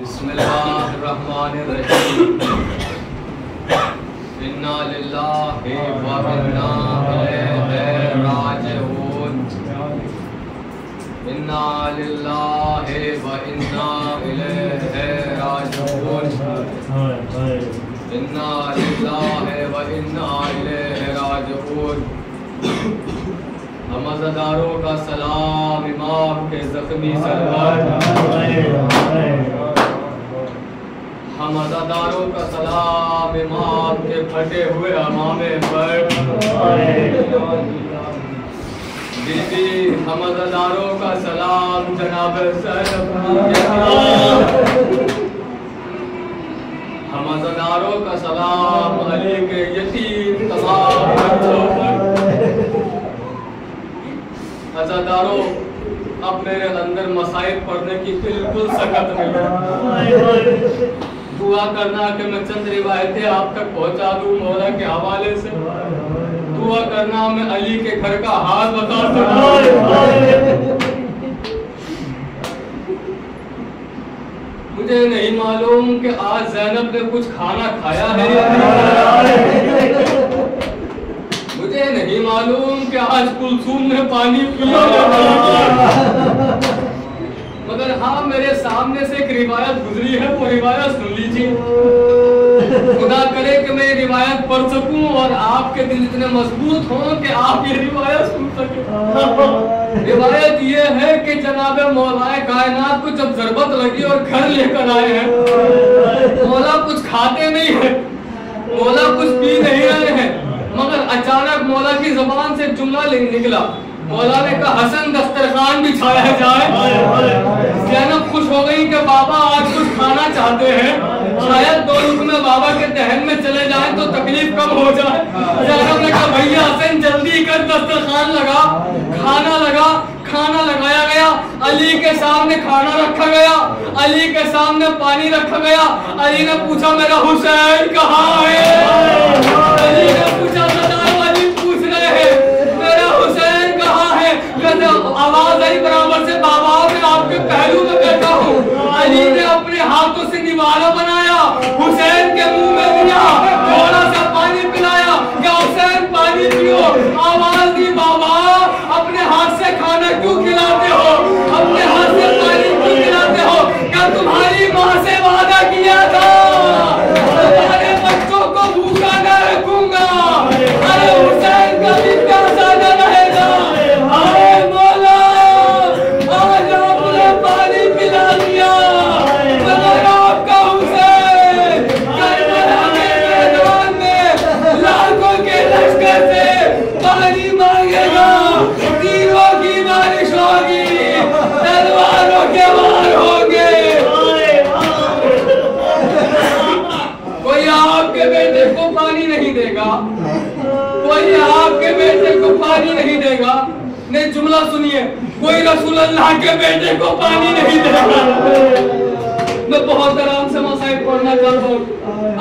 बिस्मिल्लाहिर्रहमानिर्रहीम। इन्ना लिल्लाहि व इन्ना इलैहि राजिऊन। इन्ना लिल्लाहि व इन्ना इलैहि राजिऊन। इन्ना लिल्लाहि व इन्ना इलैहि राजिऊन। हम अज़ादारों का सलाम इमाम के ज़ख्मी सरवर। हम अज़ादारों का सलाम इमाम के फटे हुए अमामे पर। बीबी हम अज़ादारों का सलाम जनाब सैयद। हम अज़ादारों का सलाम अली के यतीम तमाम बच्चों पर। अज़ादारों, अब मेरे अंदर मसाइल पढ़ने की बिल्कुल सकत नहीं है। दुआ करना कि मैं चंद रिवायतें आप तक पहुंचा दूं मौला के हवाले से। दुआ करना मैं अली के घर का हाल बता सकूं। मुझे नहीं मालूम कि आज ज़ैनब ने कुछ खाना खाया है या नहीं। मुझे नहीं मालूम कि आज कुलसूम ने पानी पिया या नहीं। मगर हाँ, मेरे सामने से एक रिवायत गुजरी है, वो रिवायत सुन लीजिए। खुदा करे कि मैं रिवायत पढ़ सकूं और आपके दिल इतने मजबूत हों कि आप ये रिवायत सुन सकें। रिवायत ये है कि जनाब मौलाए कायनात को जब जरूरत लगी और घर लेकर आए हैं, मौला कुछ खाते नहीं है, मौला कुछ पी नहीं रहे हैं, मगर अचानक मौला की जबान से जुमला निकला। मौला ने कहा हसन दस्तरखान बिछाया जाए। ज़ैनब खुश हो गई कि बाबा आज कुछ खाना चाहते हैं, शायद दो लुक़मे बाबा के दहन में चले जाएं तो तकलीफ कम हो जाए। ज़ैनब ने कहा भैया हसन जल्दी कर, दस्तरखान लगा। खाना लगा, खाना लगाया गया। अली के सामने खाना रखा गया, अली के सामने पानी रखा गया। अली ने पूछा मेरा हुसैन कहाँ है? अली ने पूछा अली पूछ रहे हैं मेरा हुसैन कहाँ है? आवाज आई बराबर से बाबा मैं आपके पहलू में बैठा हूँ। अली ने अपने हाथों से निवाला बनाया, हुसैन के मुंह में दिया, थोड़ा सा पानी पिलाया। क्या हुसैन पानी पियो? आवाज दी बाबा अपने हाथ से खाना क्यों खिलाते हो? अपने हाथ से पानी क्यों खिलाते हो? क्या तुम्हारी माँ से वादा किया था तुम्हारे बच्चों को भूखा न रखूंगा? अरे हुसैन कभी प्यासा न रहेगा। अरे मौला आज आपने पानी पिला दिया, मगर आपका हुसैन करबला के मैदान में लाखों के लश्कर से पानी मांगेगा। तीरों की बारिश होगी, तलवारों के वार होंगे। कोई आपके बेटे को पानी नहीं देगा, कोई आपके बेटे को पानी नहीं देगा। नहीं, जुमला सुनिए, कोई रसूल अल्लाह के बेटे को पानी नहीं देगा। मैं बहुत आराम से मसाइल पढ़ना चाहता हूँ।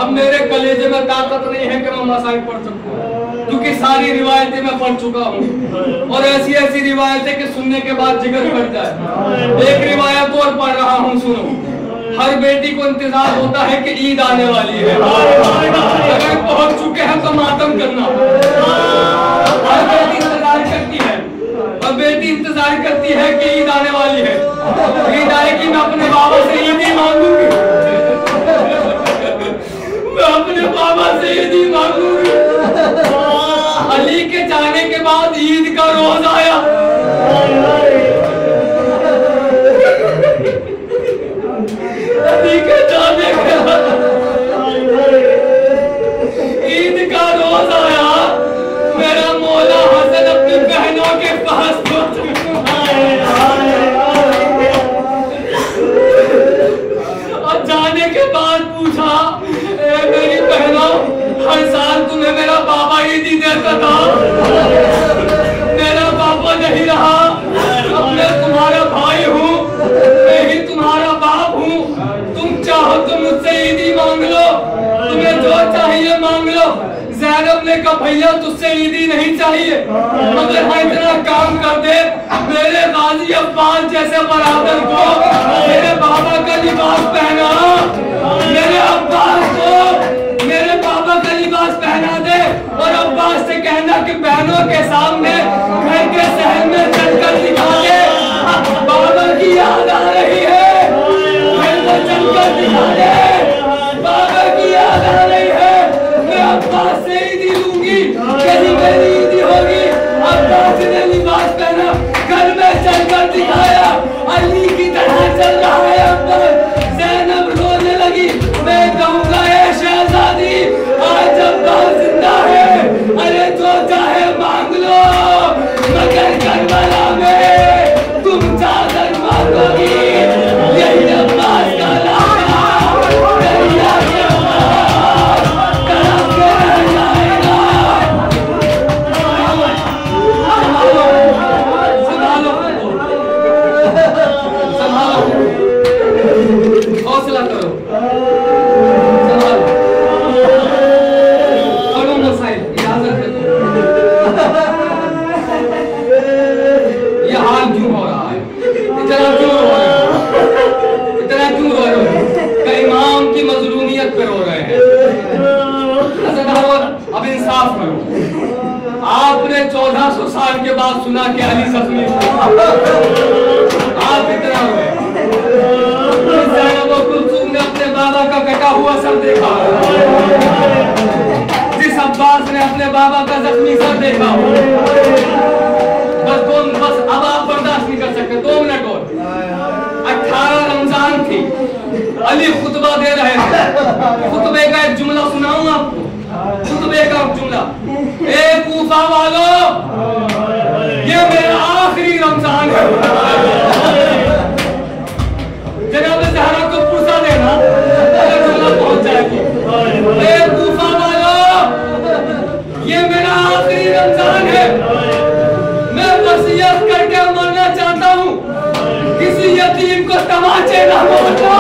अब मेरे कलेजे में ताकत नहीं है कि मैं मसाइल पढ़ सकूं, क्योंकि सारी रिवायतें मैं पढ़ चुका हूँ और ऐसी ऐसी रिवायतें कि सुनने के बाद जिगर फट जाए। एक रिवायत और पढ़ रहा हूँ, सुनो। हर बेटी को इंतजार होता है कि ईद आने वाली है। अगर पहुंच चुके हैं तो मातम करना। हर बेटी इंतजार करती है और बेटी इंतजार करती है कि ईद आने वाली है। ईद आएगी, मैं अपने बाबा से ईद ही मांगूंगी। मैं अपने बाबा से ईद ही मांगूंगी। अली के जाने के बाद ईद का रोज आया। अली के जाने के बाद ईद का रोज आया। मेरा मौला हसन अपनी बहनों के पास और जाने के बाद पूछा मेरी बहनों, हर साल तुम्हें मेरा बाबा ईदी देता था, मेरा बाबा नहीं रहा। अब मैं तुम्हारा भाई हूँ, मैं ही तुम्हारा बाप हूँ। तुम चाहो तो मुझसे ईदी मांग लो, तुम्हें जो चाहिए मांग लो। ज़ैनब ने कहा भैया तुझसे ईदी नहीं चाहिए, मगर हाँ इतना काम कर दे, मेरे गाजी अब्बास जैसे बराबर को मेरे बाबा का लिबास पहना, मेरे अब्बास को मेरे बाबा का लिबास पहना दे और अब्बास से कहना कि बहनों के सामने घर के सहन में चलकर दिखा दे, बाबा की याद आ रही है, घर में चलकर दिखा दे, बाबा की याद आ रही है, मैं अब्बास से ईदी लूंगी, कहीं मेरी ईदी होगी। अब्बास ने लिबास पहना, घर में चलकर दिखाया, अली की तरह चल रहा है अब्बास। ज़ैनब रोने लगी, मैं कहूँगा ए शहजादी आज अब्बास जिंदा है, अरे जो चाहे मांग लो, मगर करबला में तुम चादर मांगोगी, यही अब्बास का लाका दरिया के पार तड़प के रह जाएगा। संभालो, हौसला करो, संभालो, पढ़ो मसाइल, इजाजत है ये हाल क्यों हो रहा है, इतना क्यों रो रहे हो, इतना क्यों रो रहे हो, कई इमाम की मजलूमियत पे रो रहे हैं। अब इंसाफ करो, आपने 1400 साल के बाद सुना कि अली जख्मी आप इतना रोए। ज़ैनब कुलसूम ने अपने बाबा का कटा हुआ सर देखा, जिस अब्बास ने अपने बाबा का जख्मी सर देखा, बस अब आप बर्दाश्त नहीं कर सकते। 2 मिनट और, 18 रमजान थी, अली खुतबा दे रहे थे, खुतबे का एक जुमला सुनाऊं आपको, खुतबे का जुमला, ए कूफा वालों ये मेरा आखिरी रमजान है, जनाब ज़हरा को पुरसा देना अगर जुमला पहुंच जाएगी, ए कूफा वालों ये मेरा आखिरी रमजान है, मैं वसीयत करके मरना चाहता हूँ, किसी यतीम को तमाचे ना मारना,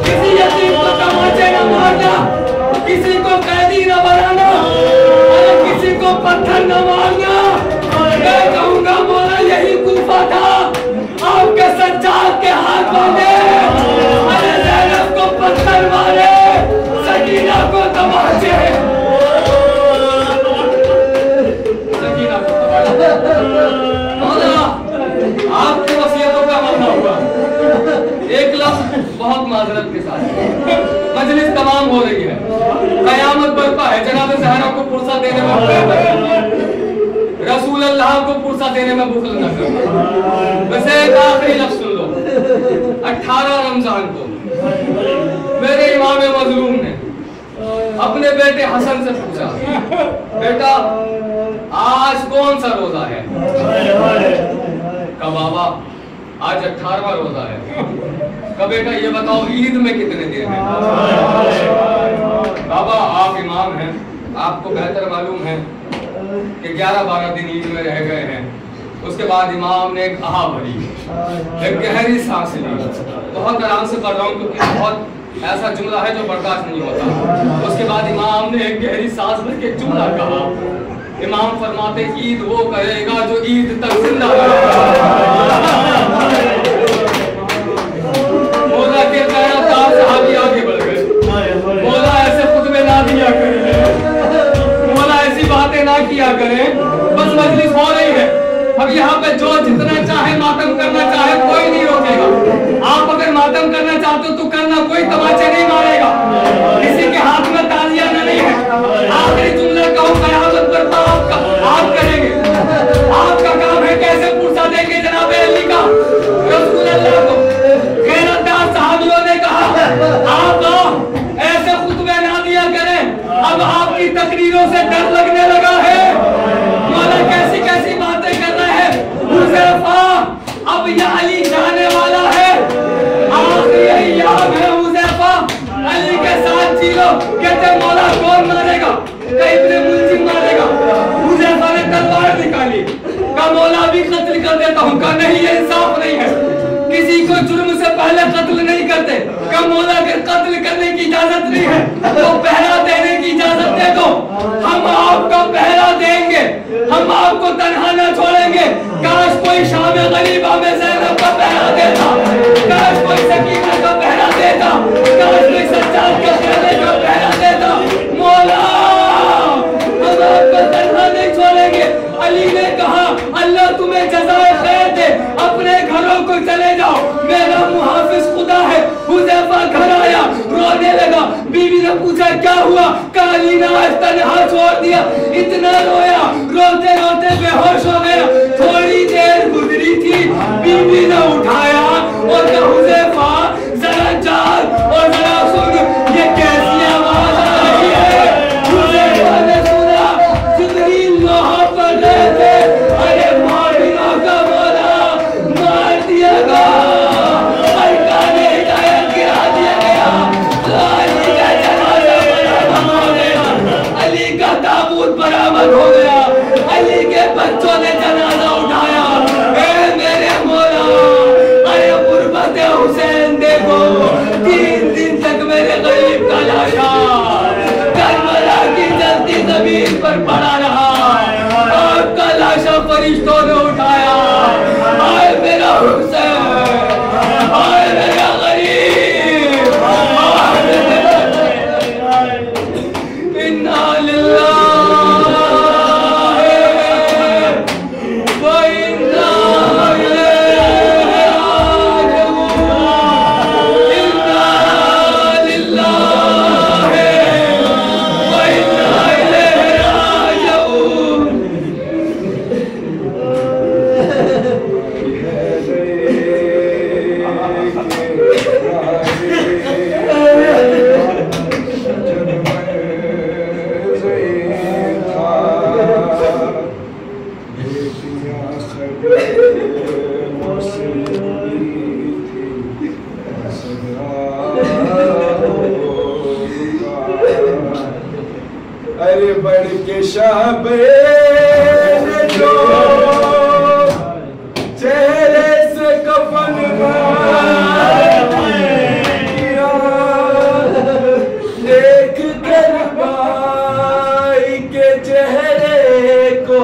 किसी यतीम को तमाचे ना मारना, किसी को कैदी न बनाना, किसी को पत्थर न मारना। मैं कहूँगा मौला यही कूफा था, आपके सज्जाद के हाथ बांधे, अरे ज़ैनब को पत्थर मारे, सकीना को तमाचे, सकीना को तमाचे। मौला आपकी वसीयतों का मानना हुआ। एक लफ्ज़ बहुत माजरत के साथ, मजलिस तमाम हो रही है, कयामत बरपा है, जनाब ज़हरा को पुरसा देने में, रसूल अल्लाह को पुरसा देने में बुखल न करो। वैसे एक आखिरी लफ्ज़ सुन लो, 18 रमजान को मेरे इमाम मजलूम ने अपने बेटे हसन से पूछा, बेटा आज कौन सा रोजा है? कहा बाबा आज 18वां रोजा है। कहा बेटा ये बताओ ईद में कितने दिन है? बाबा आप इमाम हैं, आपको बेहतर मालूम है कि 11-12 दिन ईद में रह गए हैं। उसके बाद इमाम ने एक आह भरी, एक गहरी सांस ली, बहुत आराम से पढ़ रहा हूँ क्योंकि बहुत ऐसा जुमला है जो बर्दाश्त नहीं होता। उसके बाद इमाम ने एक गहरी सांस भर के जुमला कहा, इमाम फरमाते ईद वो करेगा जो ईद तक जिंदा बोला के पैरादार सहाबी आगे बढ़ गए, बोला ऐसे खुतबे ना दिया करें, बोला ऐसी बातें ना किया करें, बस मजलिस हो रही है, अब यहाँ पे जो जितना चाहे मातम करना चाहे कोई नहीं रोकेगा। आप अगर मातम करना चाहते हो तो करना, कोई तमाचे नहीं मारेगा, किसी के हाथ में तालियां नहीं है। आखिरी जुमला कहूँ कयामत पर आप करेंगे, आपका काम है कैसे पुरसा देंगे जनाब अली का रसूल अल्लाह को। गैरतदार सहाबियों ने कहा आप ऐसे खुतबे ना दिया करें, अब आपकी तकरीरों से डर लगने लगा है, मौला कैसी कैसी बातें कर रहे हैं। हुज़ैफा अब ये अली जाने वाला है, आखिरी याद है हुज़ैफा अली के साथ जी लो। कहते मौला कौन मारेगा? इब्ने मुल्जिम मारेगा। हुज़ैफा ने तलवार निकाली, कहा मौला भी कत्ल कर देता हूँ। कहा नहीं ये इंसाफ नहीं है, किसी को जुर्म से पहले कत्ल नहीं करते, से कम मौला के कत्ल करने की इजाजत नहीं है, तो पहरा देने की इजाजत दे दो। हम आपका पहरा देंगे, हम आपको तन्हा न छोड़ेंगे। काश कोई शाम गरीबा में ज़ैनब का पहरा देता, काश कोई सकीना का पहरा देता, काश कोई सज्जाद के खेले का पहरा देता। मौला हम आपको तन्हा नहीं छोड़ेंगे। अली ने कहा अल्लाह तुम्हें जज़ाए खैर दे, अपने घरों को चले जाओ, मेरा मुहाफिज खुदा है। हुज़ैफा घर आया, रोने लगा। बीवी ने पूछा क्या हुआ? कहा अली ने आज तन्हा छोड़ दिया। इतना रोया, रोते रोते बेहोश हो गया। थोड़ी देर गुजरी थी, बीवी ने उठाया और कहा हुज़ैफा जरा जाग और जरा सुन, ये कैसी आवाज आ रही है? हुज़ैफा ने सुना जिब्रील वहां पर गए थे। अरे मारियों का मौला मार दिया गया, अरकाने हिदायत गिरा दिया गया। अली का जनाजा बरामद हो गया, अली का ताबूत बरामद हो गया, अली के बच्चों ने जनाजा उठाया। ए मेरे मौला, अरे गुर्बत हुसैन देखो, 3 दिन तक मेरे गरीब का लाशा करबला की जलती जमीन पर पड़ा रहा। आपका लाशा फरिश्तों ने उठाया। आए मेरा हुसैन, आए मेरा गरीब, आए मेरे इन्ना लिल्लाहि व इन्ना इलैहि राजिऊन, इन्ना लिल्लाहि व इन्ना इलैहि राजिऊन। अरे बढ़ के शाबे जो चेहरे से कफन किया, देख कर भाई के चेहरे को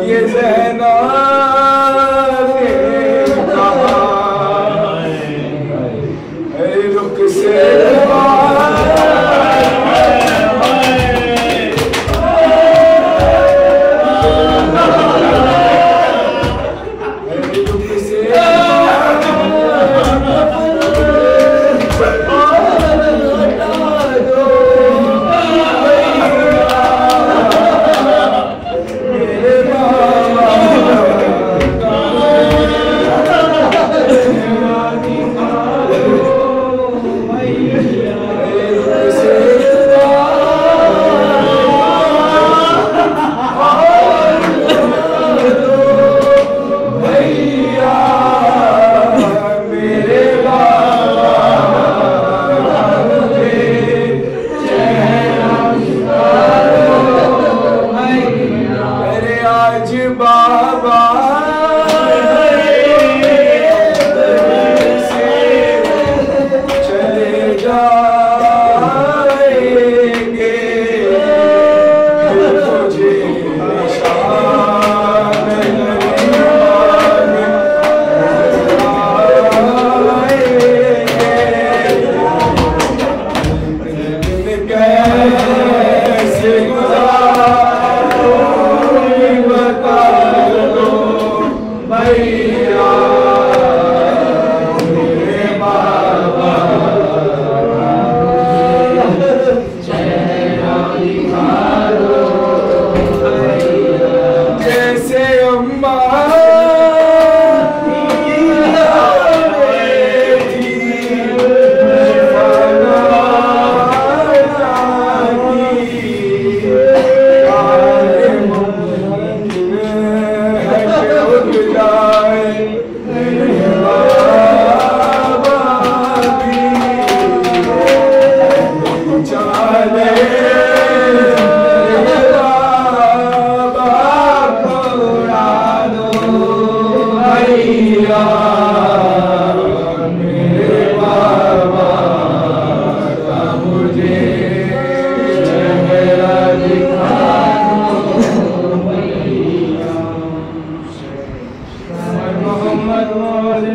ये ज़ैनब ने कहा, अरे रुख से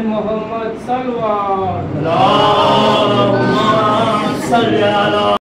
मोहम्मद सल्लल्लाहु अल्लाहुम्मा सल्ली अला